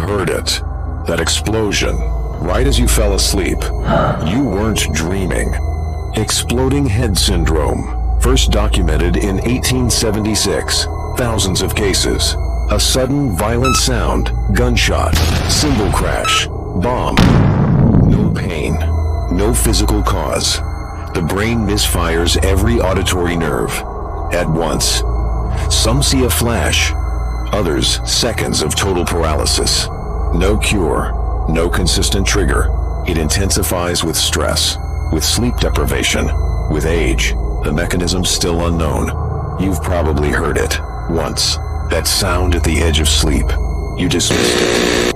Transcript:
heard it. That explosion, right as you fell asleep. You weren't dreaming. Exploding head syndrome, first documented in 1876. Thousands of cases. A sudden violent sound, gunshot, cymbal crash, bomb. No pain, no physical cause. The brain misfires every auditory nerve at once. Some see a flash, others seconds of total paralysis. No cure, no consistent trigger. It intensifies with stress, with sleep deprivation, with age. The mechanism's still unknown. You've probably heard it once. That sound at the edge of sleep. You dismissed it.